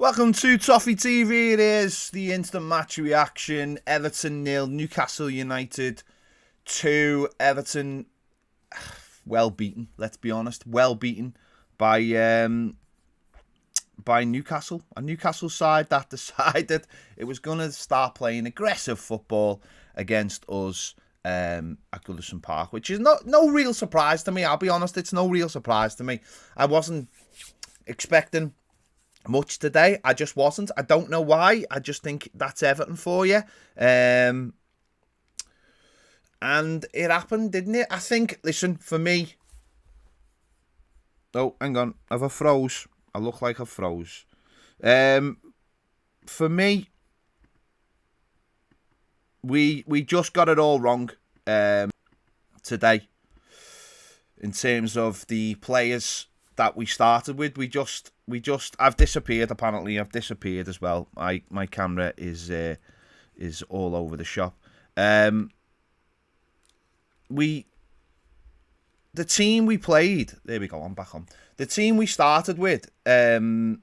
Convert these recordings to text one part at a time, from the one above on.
Welcome to Toffee TV. It is the instant match reaction. Everton 0, Newcastle United 2. Everton well beaten, let's be honest. Well beaten by Newcastle. A Newcastle side that decided it was going to start playing aggressive football against us at Goodison Park, which is no real surprise to me. I'll be honest, it's no real surprise to me. I wasn't expecting much today. I just wasn't. I don't know why. I just think that's Everton for you. And it happened, didn't it? I think, listen, for me... Oh, hang on. Have I froze? I look like I froze. For me, we just got it all wrong today. In terms of the players that we started with, I've disappeared. Apparently, I've disappeared as well. My camera is all over the shop. The team we played. There we go. I'm back on. The team we started with. Carlo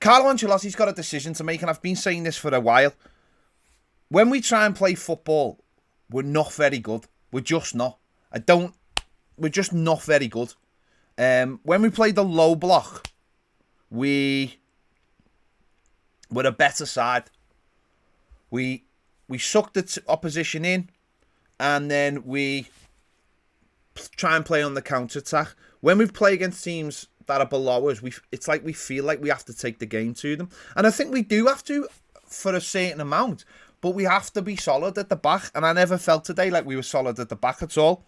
Ancelotti's got a decision to make, and I've been saying this for a while. When we try and play football, we're not very good. We're just not. We're just not very good. When we played the low block, we were a better side. We sucked the opposition in, and then we try and play on the counter-attack. When we play against teams that are below us, it's like we feel like we have to take the game to them. And I think we do have to for a certain amount, but we have to be solid at the back. And I never felt today like we were solid at the back at all.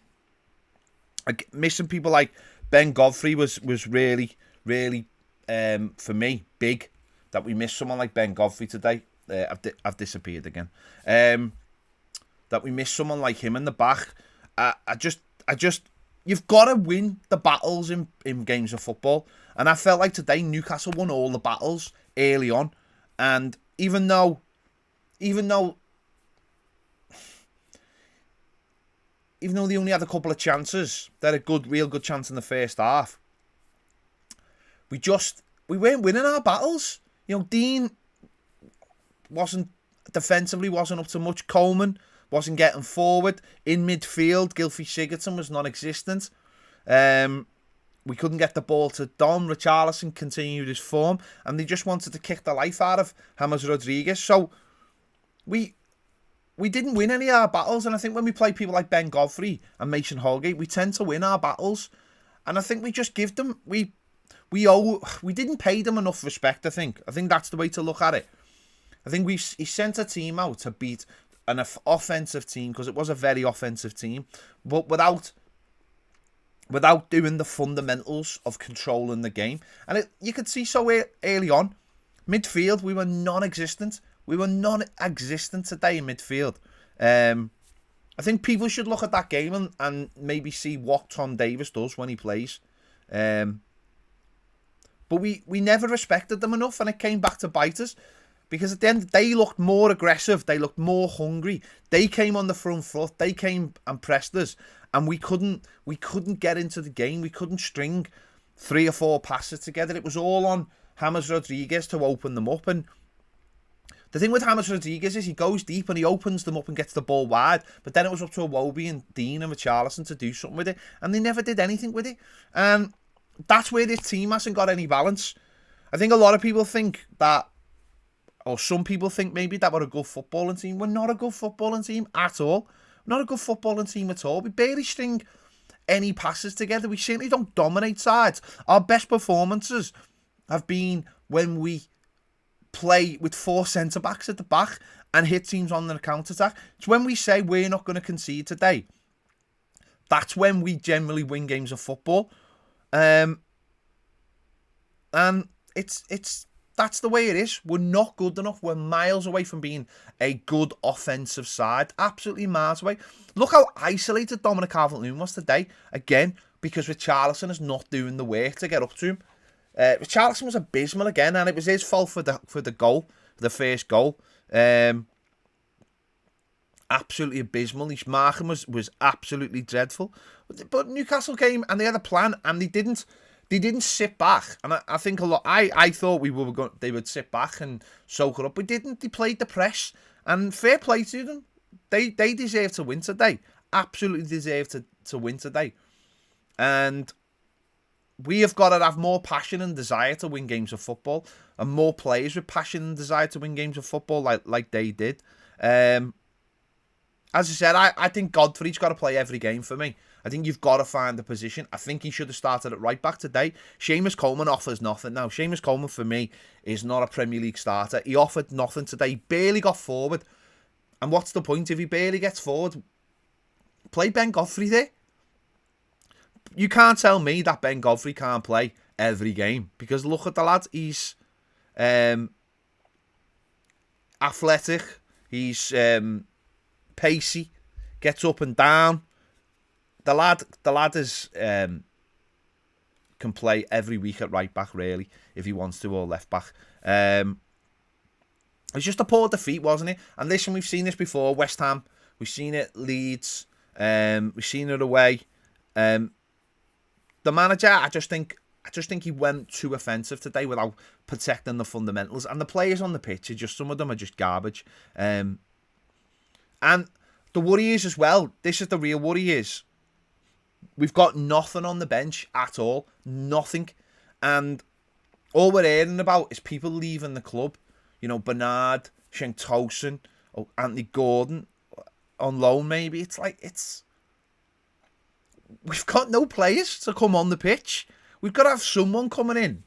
Like, missing people like Ben Godfrey was really, really, for me, big. That we missed someone like Ben Godfrey today. I've disappeared again. That we missed someone like him in the back. I just, you've got to win the battles in games of football. And I felt like today Newcastle won all the battles early on. And even though they only had a couple of chances, they had a real good chance in the first half. We weren't winning our battles. You know, Dean wasn't up to much. Coleman wasn't getting forward. In midfield, Gylfi Sigurdsson was non-existent. We couldn't get the ball to Dom. Richarlison continued his form, and they just wanted to kick the life out of James Rodriguez. So we didn't win any of our battles, and I think when we play people like Ben Godfrey and Mason Holgate, we tend to win our battles. And I think we just give them we didn't pay them enough respect. I think that's the way to look at it. I think he sent a team out to beat an offensive team, because it was a very offensive team, but without doing the fundamentals of controlling the game. And you could see so early on, midfield, we were non-existent. We were non-existent today in midfield. I think people should look at that game and maybe see what Tom Davies does when he plays. But we never respected them enough, and it came back to bite us. Because at the end, they looked more aggressive. They looked more hungry. They came on the front foot. They came and pressed us. And we couldn't get into the game. We couldn't string 3 or 4 passes together. It was all on James Rodriguez to open them up. And the thing with James Rodriguez is he goes deep and he opens them up and gets the ball wide. But then it was up to Iwobi and Dean and Richarlison to do something with it. And they never did anything with it. And that's where this team hasn't got any balance. I think a lot of people think that, or some people think maybe, that we're a good footballing team. We're not a good footballing team at all. Not a good footballing team at all. We barely string any passes together. We certainly don't dominate sides. Our best performances have been when we play with 4 centre-backs at the back and hit teams on the counter-attack. It's when we say we're not going to concede today. That's when we generally win games of football. And that's the way it is. We're not good enough. We're miles away from being a good offensive side. Absolutely miles away. Look how isolated Dominic Calvert-Lewin was today. Again, because Richarlison is not doing the work to get up to him. Richarlison was abysmal again, and it was his fault for the goal, the first goal. Absolutely abysmal. His marking was absolutely dreadful. But Newcastle came and they had a plan, and they didn't they didn't sit back, and I think a lot. I thought they would sit back and soak it up, but didn't. They played the press, and fair play to them. They deserve to win today. Absolutely deserve to win today, and we have got to have more passion and desire to win games of football, and more players with passion and desire to win games of football like they did. As I said, I think Godfrey's got to play every game for me. I think you've got to find the position. I think he should have started at right back today. Seamus Coleman offers nothing now. Seamus Coleman, for me, is not a Premier League starter. He offered nothing today. He barely got forward. And what's the point if he barely gets forward? Play Ben Godfrey there. You can't tell me that Ben Godfrey can't play every game. Because look at the lad. He's athletic. He's pacey. Gets up and down. The lad is can play every week at right back, really, if he wants to, or left back. It's just a poor defeat, wasn't it? And listen, we've seen this before. West Ham, we've seen it. Leeds, we've seen it away. The manager, I just think he went too offensive today without protecting the fundamentals. And the players on the pitch some of them are just garbage. And the worry is as well. This is the real worry is. We've got nothing on the bench at all. Nothing. And all we're hearing about is people leaving the club. You know, Bernard, Shank Tosin, Anthony Gordon on loan maybe. We've got no players to come on the pitch. We've got to have someone coming in.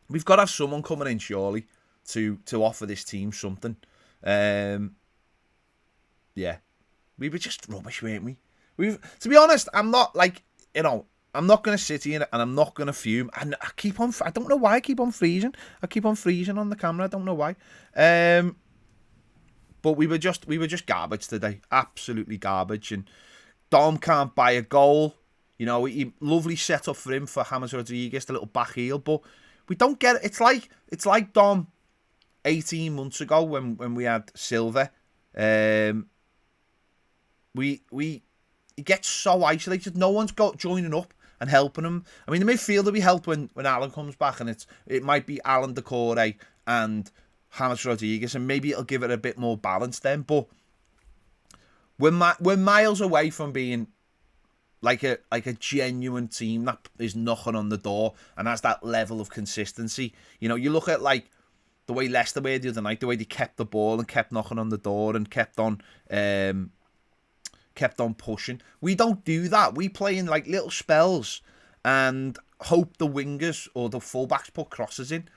We've got to have someone coming in, surely, to offer this team something. Yeah. We were just rubbish, weren't we? To be honest, I'm not I'm not going to sit here and I'm not going to fume. And I don't know why I keep on freezing. I keep on freezing on the camera. I don't know why. But we were just garbage today. Absolutely garbage. And Dom can't buy a goal. You know, lovely set up for him for James Rodriguez, the little back heel. But we don't get it. It's like Dom 18 months ago when we had Silva. He gets so isolated. No one's joining up and helping him. I mean, the midfield will be helped when Alan comes back, and it might be Alan Decore and James Rodriguez, and maybe it'll give it a bit more balance then. But we're miles away from being like a genuine team that is knocking on the door and has that level of consistency. You know, you look at like the way Leicester were the other night, the way they kept the ball and kept knocking on the door and kept on pushing. We don't do that. We play in like little spells and hope the wingers or the fullbacks put crosses in,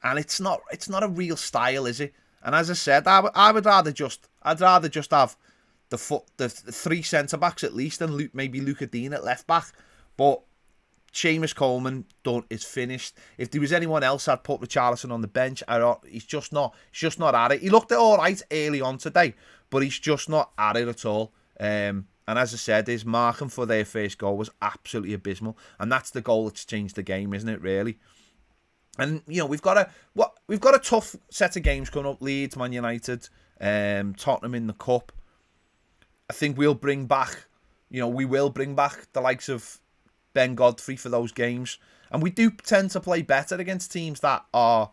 and it's not a real style, is it? And as I said, I'd rather just have the three centre backs at least, and maybe Luca Dean at left back. But Seamus Coleman is finished. If there was anyone else, I'd put Richarlison on the bench. He's just not at it. He looked all right early on today, but he's just not at it at all. And as I said, his marking for their first goal was absolutely abysmal, and that's the goal that's changed the game, isn't it? Really. And you know, we've got a tough set of games coming up: Leeds, Man United, Tottenham in the cup. I think we will bring back the likes of Ben Godfrey for those games, and we do tend to play better against teams that are,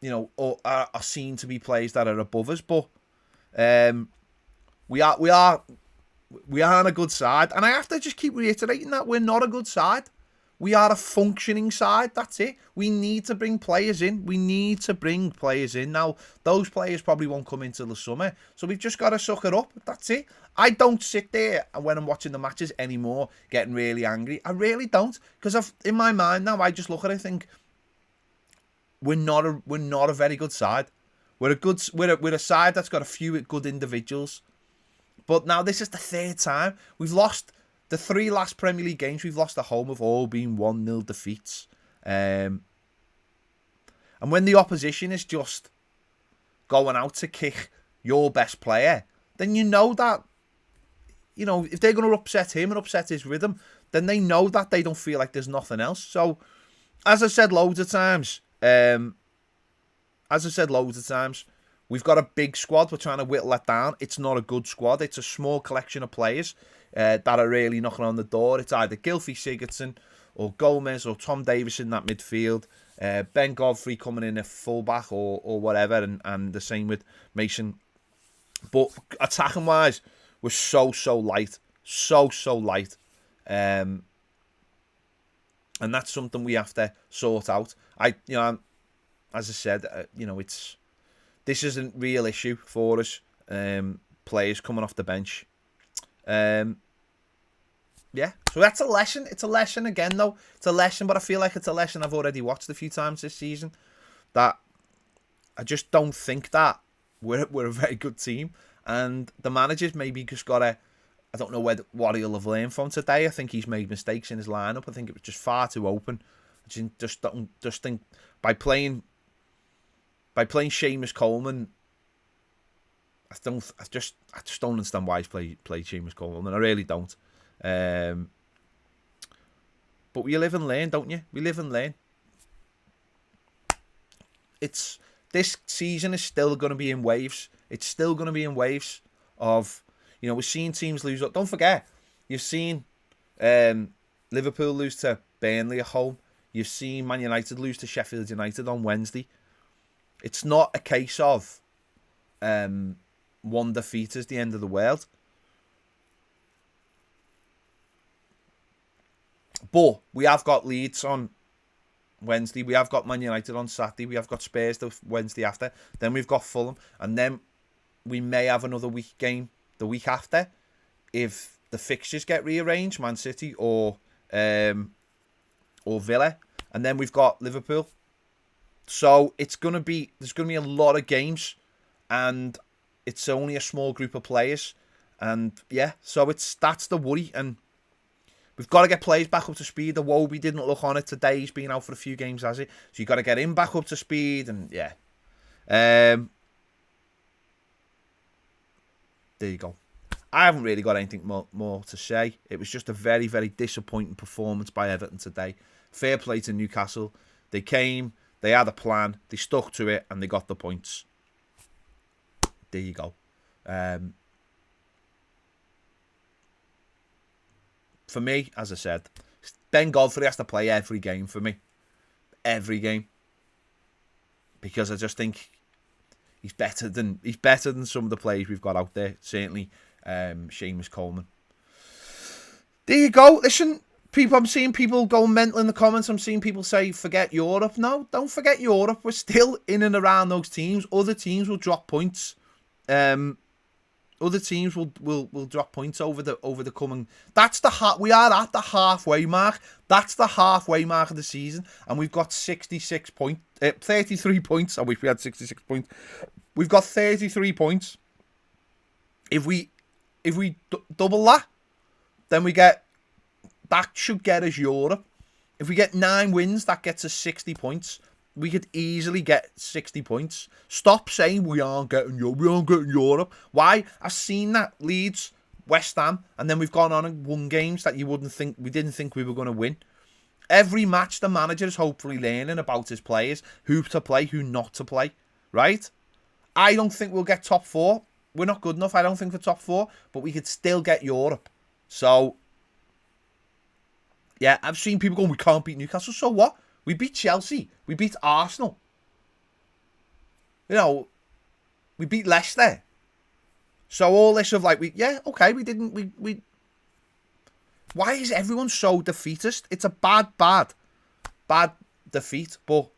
you know, or are seen to be players that are above us. But we aren't a good side, and I have to just keep reiterating that we're not a good side. We are a functioning side. That's it. We need to bring players in. Now, those players probably won't come into the summer, so we've just got to suck it up. That's it. I don't sit there when I'm watching the matches anymore getting really angry. I really don't, because in my mind now, I just look at it and think we're not a very good side. We're a side that's got a few good individuals, but now this is the third time we've lost. The three last Premier League games we've lost at home have all been 1-0 defeats. And when the opposition is just going out to kick your best player, then you know that, you know, if they're going to upset him and upset his rhythm, then they know that they don't feel like there's nothing else. So, as I said loads of times, We've got a big squad. We're trying to whittle that down. It's not a good squad. It's a small collection of players that are really knocking on the door. It's either Gylfi Sigurdsson or Gomez or Tom Davis in that midfield. Ben Godfrey coming in at fullback or whatever. And the same with Mason. But attacking wise, we're so light. So light. And that's something we have to sort out. As I said, this isn't a real issue for us. Players coming off the bench. So that's a lesson. It's a lesson again, though. It's a lesson, but I feel like it's a lesson I've already watched a few times this season. That I just don't think that we're a very good team, and the manager's maybe just got to. I don't know what he'll have learned from today. I think he's made mistakes in his lineup. I think it was just far too open. I just think by playing Seamus Coleman, I just don't understand why he's played Seamus Coleman. I really don't. But we live and learn, don't you? We live and learn. This season is still going to be in waves. It's still going to be in waves of. We're seeing teams lose. Don't forget, you've seen Liverpool lose to Burnley at home. You've seen Man United lose to Sheffield United on Wednesday. It's not a case of one defeat is the end of the world. But we have got Leeds on Wednesday. We have got Man United on Saturday. We have got Spurs the Wednesday after. Then we've got Fulham. And then we may have another week game the week after, if the fixtures get rearranged, Man City or Villa, and then we've got Liverpool. So there's gonna be a lot of games, and it's only a small group of players, and so that's the worry, and we've got to get players back up to speed. The Wobie didn't look on it today. He's been out for a few games, has he? So you got to get him back up to speed, and there you go. I haven't really got anything more to say. It was just a very, very disappointing performance by Everton today. Fair play to Newcastle. They came, they had a plan, they stuck to it, and they got the points. There you go. For me, as I said, Ben Godfrey has to play every game for me. Every game. Because I just think he's better than some of the players we've got out there. Certainly, Seamus Coleman. There you go. Listen, people. I'm seeing people going mental in the comments. I'm seeing people say, "Forget Europe." No, don't forget Europe. We're still in and around those teams. Other teams will drop points. Other teams will drop points over the coming. We are at the halfway mark. That's the halfway mark of the season, and we've got 33 points. I wish we had 66 points. We've got 33 points. If we double that, then that should get us Europe. If we get 9 wins, that gets us 60 points. We could easily get 60 points. Stop saying we aren't getting Europe. Why? I've seen that Leeds, West Ham, and then we've gone on and won games that we didn't think we were going to win. Every match, the manager is hopefully learning about his players, who to play, who not to play. Right? I don't think we'll get top 4. We're not good enough, I don't think, for top 4, but we could still get Europe. So, I've seen people going, we can't beat Newcastle. So what? We beat Chelsea. We beat Arsenal. We beat Leicester. So all this of we didn't. Why is everyone so defeatist? It's a bad defeat, but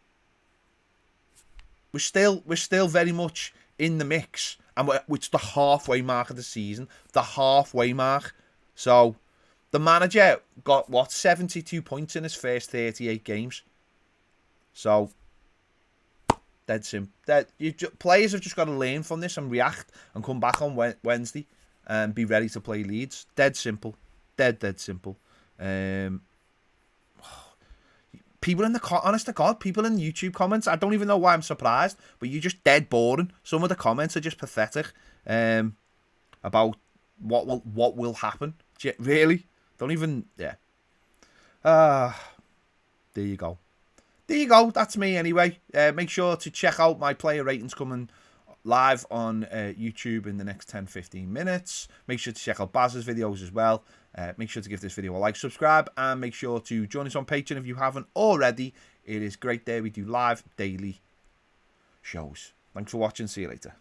we're still very much in the mix, and it's the halfway mark of the season. The halfway mark. So the manager got 72 points in his first 38 games. So, dead simple. Players have just got to learn from this and react and come back on Wednesday and be ready to play Leeds. Dead simple. Dead simple. People in honest to God, people in YouTube comments, I don't even know why I'm surprised, but you're just dead boring. Some of the comments are just pathetic about what will happen. Really? Don't even, there you go. There you go. That's me anyway. Make sure to check out my player ratings coming live on YouTube in the next 10-15 minutes. Make sure to check out Baz's videos as well. Make sure to give this video a like, subscribe, and make sure to join us on Patreon if you haven't already. It is great there. We do live daily shows. Thanks for watching. See you later.